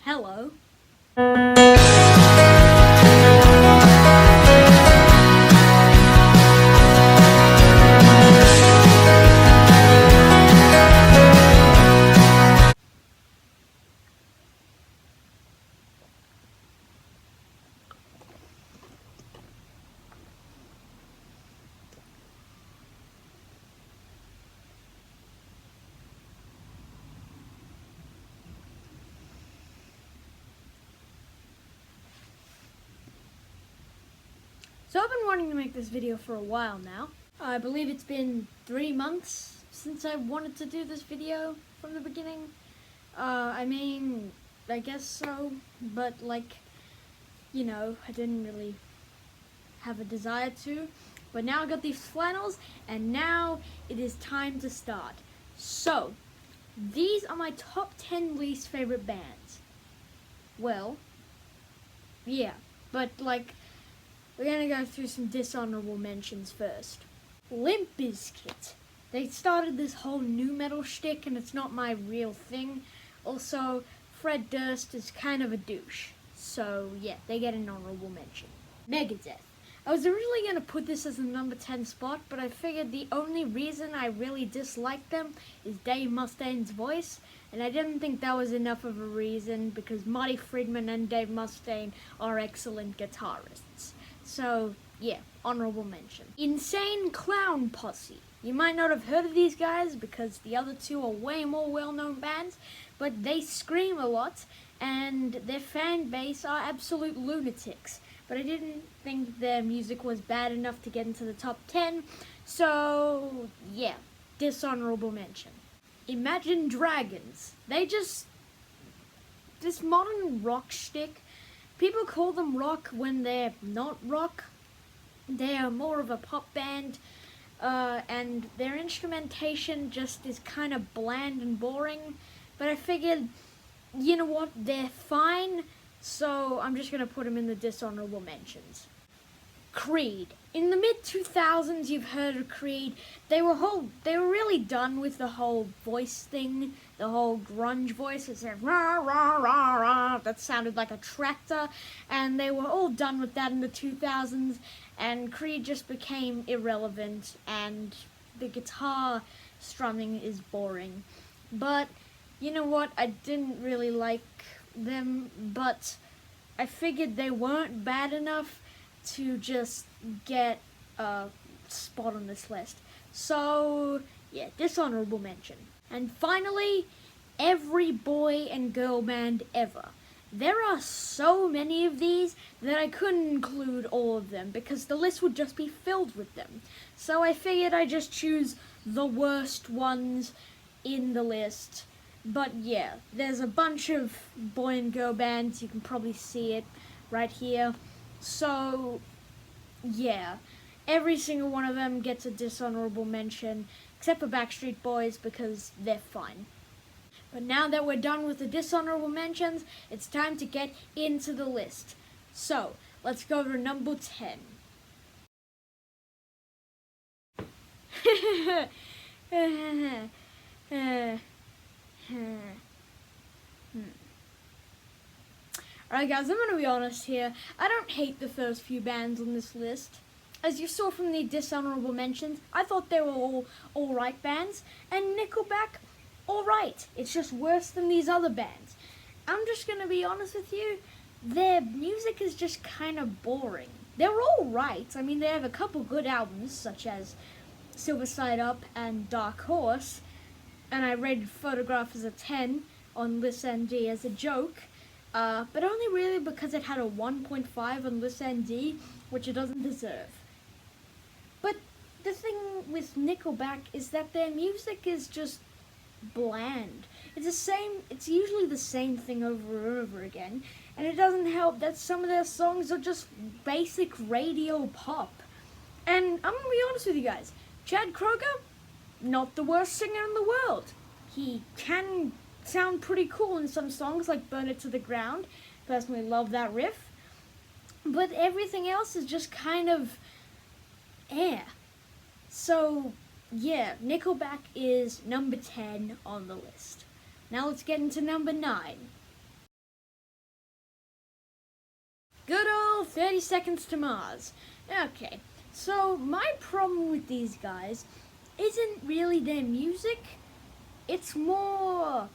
Hello. So I've been wanting to make this video for a while now. I believe it's been 3 months since I wanted to do this video from the beginning. I guess so, but I didn't really have a desire to. But now I got these flannels, and now it is time to start. So, these are my top 10 least favorite bands. Well, yeah, but we're gonna go through some dishonorable mentions first. Limp Bizkit. They started this whole nu metal shtick, and it's not my real thing. Also, Fred Durst is kind of a douche. So yeah, they get an honorable mention. Megadeth. I was originally gonna put this as a number 10 spot, but I figured the only reason I really disliked them is Dave Mustaine's voice, and I didn't think that was enough of a reason because Marty Friedman and Dave Mustaine are excellent guitarists. So, yeah, honorable mention. Insane Clown Posse. You might not have heard of these guys because the other two are way more well-known bands, but they scream a lot and their fan base are absolute lunatics. But I didn't think their music was bad enough to get into the top 10, so yeah, dishonorable mention. Imagine Dragons. This modern rock shtick. People call them rock when they're not rock. They are more of a pop band, and their instrumentation just is kind of bland and boring. But I figured, you know what, they're fine, so I'm just going to put them in the dishonorable mentions. Creed. In the mid-2000s, you've heard of Creed. They were really done with the whole voice thing, the whole grunge voice. It said rah rah rah rah. That sounded like a tractor, and they were all done with that in the 2000s. And Creed just became irrelevant, and the guitar strumming is boring. But you know what? I didn't really like them, but I figured they weren't bad enough to just get a spot on this list. So, yeah, dishonorable mention. And finally, every boy and girl band ever. There are so many of these that I couldn't include all of them because the list would just be filled with them. So I figured I'd just choose the worst ones in the list. But yeah, there's a bunch of boy and girl bands. You can probably see it right here. So, yeah, every single one of them gets a dishonorable mention, except for Backstreet Boys because they're fine. But now that we're done with the dishonorable mentions, it's time to get into the list. So, let's go to number 10. Alright guys, I'm gonna be honest here. I don't hate the first few bands on this list. As you saw from the dishonorable mentions, I thought they were all alright bands, and Nickelback, alright. It's just worse than these other bands. I'm just gonna be honest with you, their music is just kind of boring. They're alright. I mean, they have a couple good albums, such as Silver Side Up and Dark Horse, and I rated Photograph as a 10 on ListND as a joke. But only really because it had a 1.5 on ListND, which it doesn't deserve. But the thing with Nickelback is that their music is just bland. It's usually the same thing over and over again, and it doesn't help that some of their songs are just basic radio pop. And I'm gonna be honest with you guys, Chad Kroeger, not the worst singer in the world. He can sound pretty cool in some songs like Burn It to the Ground. Personally love that riff. But everything else is just kind of air. So yeah, Nickelback is number 10 on the list. Now let's get into number 9. Good old 30 Seconds to Mars. Okay, so my problem with these guys isn't really their music, it's more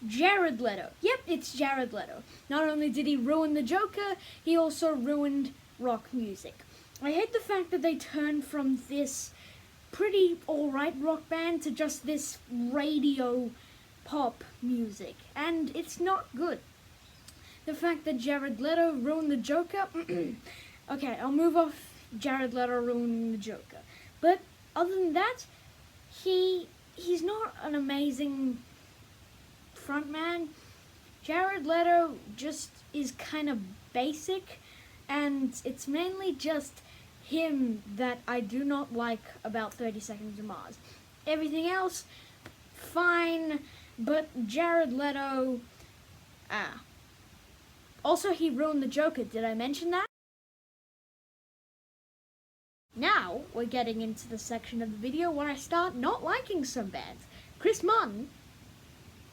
Jared Leto. Yep, it's Jared Leto. Not only did he ruin the Joker, he also ruined rock music. I hate the fact that they turned from this pretty alright rock band to just this radio pop music, and it's not good. The fact that Jared Leto ruined the Joker, okay, I'll move off Jared Leto ruining the Joker. But other than that, he's not an amazing frontman. Jared Leto just is kind of basic, and it's mainly just him that I do not like about 30 Seconds to Mars. Everything else, fine, but Jared Leto, Also, he ruined the Joker. Did I mention that? Now, we're getting into the section of the video where I start not liking some bands. Chris Martin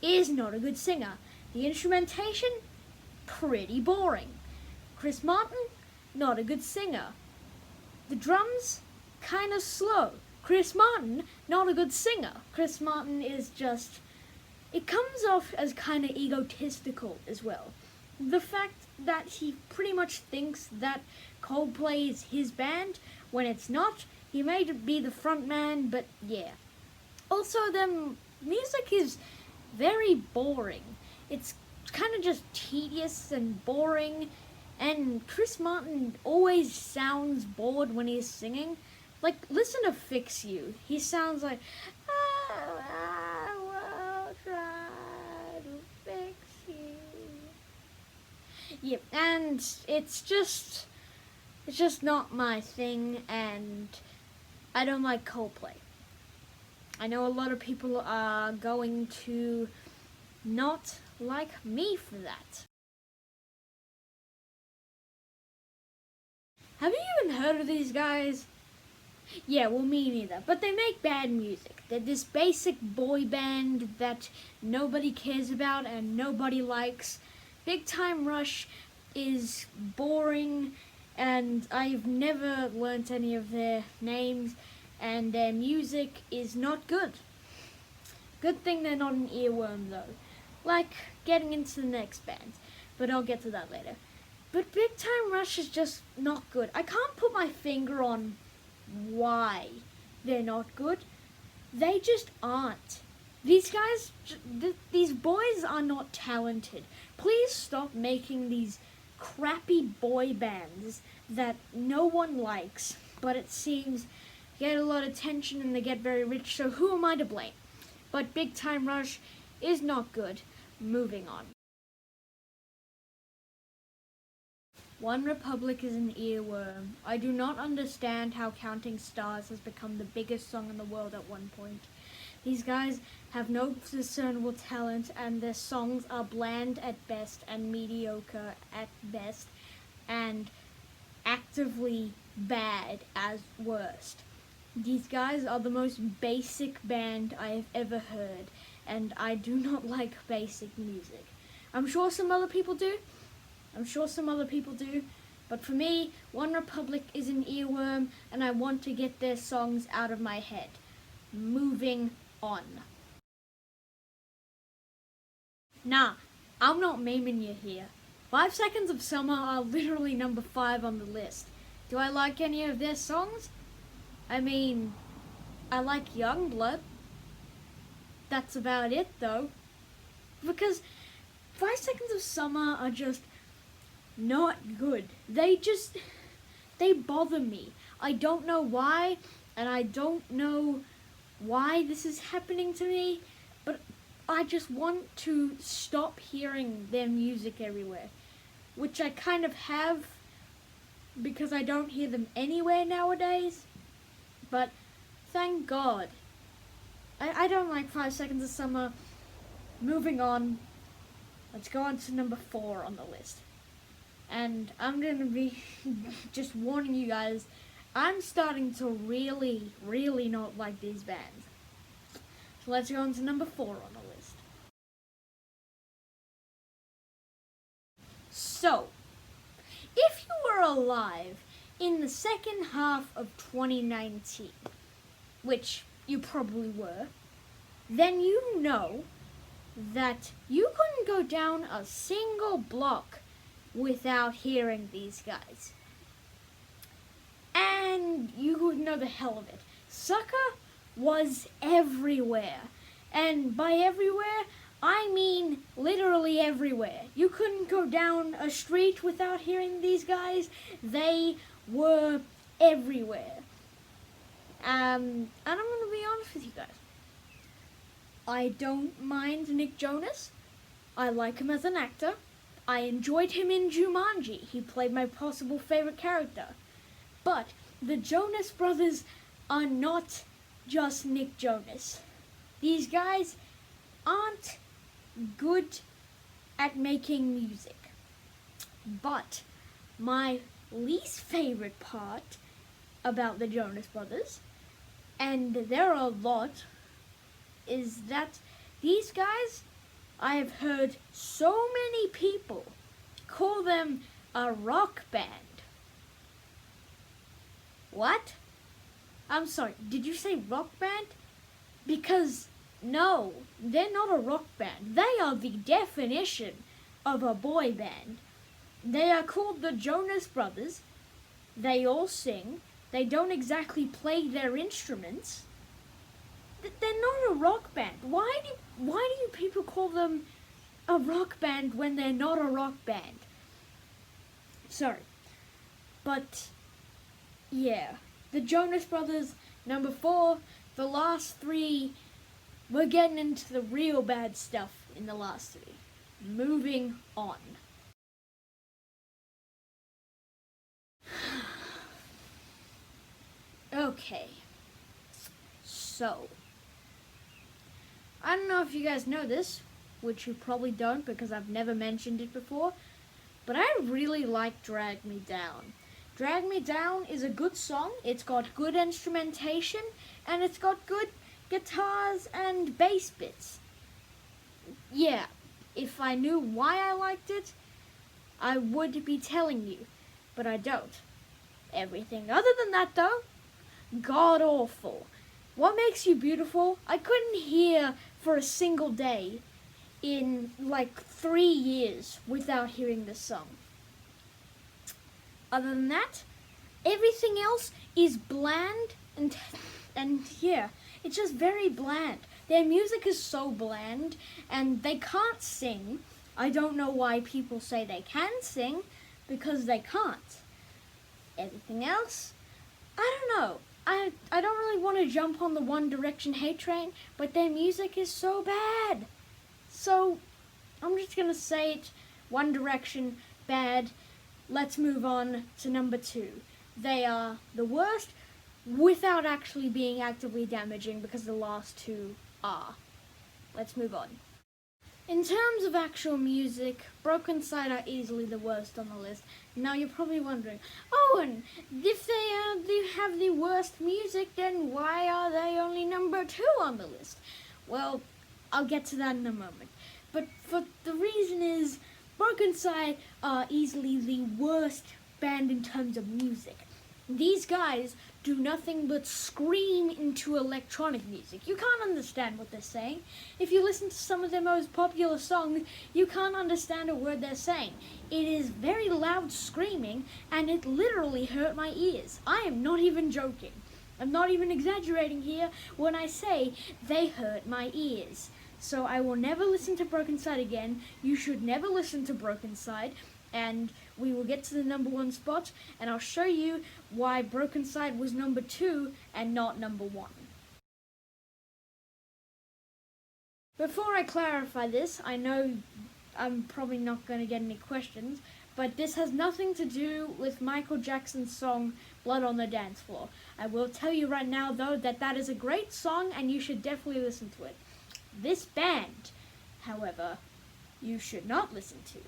is not a good singer. The instrumentation, pretty boring. Chris Martin, not a good singer. The drums, kind of slow. Chris Martin, not a good singer. Chris Martin is just... it comes off as kind of egotistical as well. The fact that he pretty much thinks that Coldplay is his band, when it's not. He may be the front man, but yeah. Also, the music is very boring. It's kind of just tedious and boring, and Chris Martin always sounds bored when he's singing. Like, listen to Fix You. He sounds like, I will try to fix you. Yep, and it's just not my thing, and I don't like Coldplay. I know a lot of people are going to not like me for that. Have you even heard of these guys? Yeah, well, me neither. But they make bad music. They're this basic boy band that nobody cares about and nobody likes. Big Time Rush is boring, and I've never learnt any of their names, and their music is not good. Good thing they're not an earworm, though. Like, getting into the next band, but I'll get to that later. But Big Time Rush is just not good. I can't put my finger on why they're not good. They just aren't. These guys, these boys are not talented. Please stop making these crappy boy bands that no one likes, but it seems get a lot of attention and they get very rich, so who am I to blame? But Big Time Rush is not good. Moving on. One Republic is an earworm. I do not understand how Counting Stars has become the biggest song in the world at one point. These guys have no discernible talent, and their songs are bland at best and mediocre at best, and actively bad as worst. These guys are the most basic band I have ever heard, and I do not like basic music. I'm sure some other people do, but for me, One Republic is an earworm, and I want to get their songs out of my head. Moving on. Nah, I'm not memeing you here. 5 Seconds of Summer are literally number 5 on the list. Do I like any of their songs? I mean, I like Youngblood. That's about it, though. Because 5 Seconds of Summer are just not good. They bother me. I don't know why, and I don't know why this is happening to me, but I just want to stop hearing their music everywhere, which I kind of have because I don't hear them anywhere nowadays, but thank God. I don't like 5 Seconds of Summer. Moving on, let's go on to number 4 on the list. And I'm going to be just warning you guys, I'm starting to really, really not like these bands. So let's go on to number 4 on the list. So, If you were alive in the second half of 2019, which you probably were, then you know that you couldn't go down a single block without hearing these guys. And you would know the hell of it. Sucker was everywhere. And by everywhere, I mean literally everywhere. You couldn't go down a street without hearing these guys. They were everywhere. And I'm going to be honest with you guys. I don't mind Nick Jonas. I like him as an actor. I enjoyed him in Jumanji. He played my possible favorite character. But the Jonas Brothers are not just Nick Jonas. These guys aren't good at making music. But my least favorite part about the Jonas Brothers, and there are a lot, is that these guys, I have heard so many people call them a rock band. What? I'm sorry, did you say rock band? Because no, they're not a rock band. They are the definition of a boy band. They are called the Jonas Brothers. They all sing. They don't exactly play their instruments. They're not a rock band. Why do you people call them a rock band when they're not a rock band? Sorry. But yeah, the Jonas Brothers, number 4, the last 3, we're getting into the real bad stuff in the last 3. Moving on. Okay. So, I don't know if you guys know this, which you probably don't because I've never mentioned it before, but I really like Drag Me Down. Drag Me Down is a good song. It's got good instrumentation and it's got good guitars and bass bits. Yeah, if I knew why I liked it, I would be telling you, but I don't. Everything other than that though, god awful. What Makes You Beautiful, I couldn't hear for a single day in like 3 years without hearing this song. Other than that, everything else is bland and yeah, it's just very bland. Their music is so bland and they can't sing. I don't know why people say they can sing because they can't. Everything else, I don't know. I don't really want to jump on the One Direction hate train, but their music is so bad. So, I'm just going to say it, One Direction, bad. Let's move on to number 2. They are the worst without actually being actively damaging because the last 2 are. Let's move on. In terms of actual music, Broken Side are easily the worst on the list. Now you're probably wondering, oh, and if they have the worst music, then why are they only number 2 on the list? Well, I'll get to that in a moment. But for the reason is, Broken Side are easily the worst band in terms of music. These guys do nothing but scream into electronic music. You can't understand what they're saying. If you listen to some of their most popular songs, you can't understand a word they're saying. It is very loud screaming, and it literally hurt my ears. I am not even joking. I'm not even exaggerating here when I say they hurt my ears. So I will never listen to Broken Side again. You should never listen to Broken Side. And we will get to the number 1 spot, and I'll show you why Broken Side was number 2 and not number 1. Before I clarify this, I know I'm probably not going to get any questions, but this has nothing to do with Michael Jackson's song Blood on the Dance Floor. I will tell you right now, though, that is a great song and you should definitely listen to it. This band, however, you should not listen to.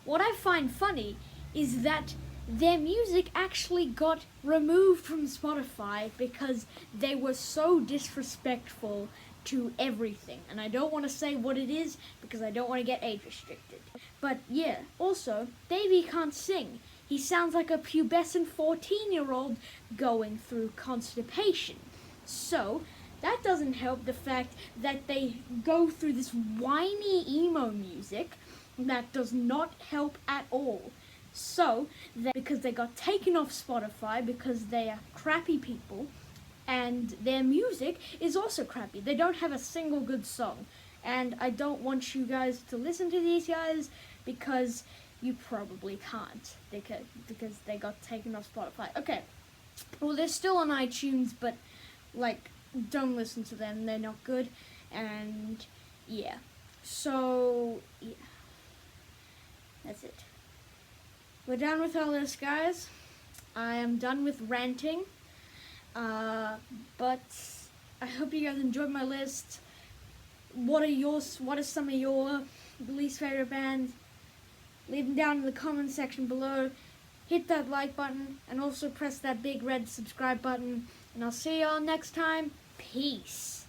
What I find funny is that their music actually got removed from Spotify because they were so disrespectful to everything. And I don't want to say what it is because I don't want to get age restricted. But yeah, also, Davey can't sing. He sounds like a pubescent 14-year-old going through constipation. So, that doesn't help the fact that they go through this whiny emo music that does not help at all. So, because they got taken off Spotify because they are crappy people, and their music is also crappy. They don't have a single good song. And I don't want you guys to listen to these guys because you probably can't. Because they got taken off Spotify. Okay, well, they're still on iTunes, but, like, don't listen to them. They're not good. And, yeah. So, yeah. That's it. We're done with all this, guys. I am done with ranting. But I hope you guys enjoyed my list. What are some of your least favorite bands? Leave them down in the comment section below. Hit that like button and also press that big red subscribe button. And I'll see y'all next time. Peace.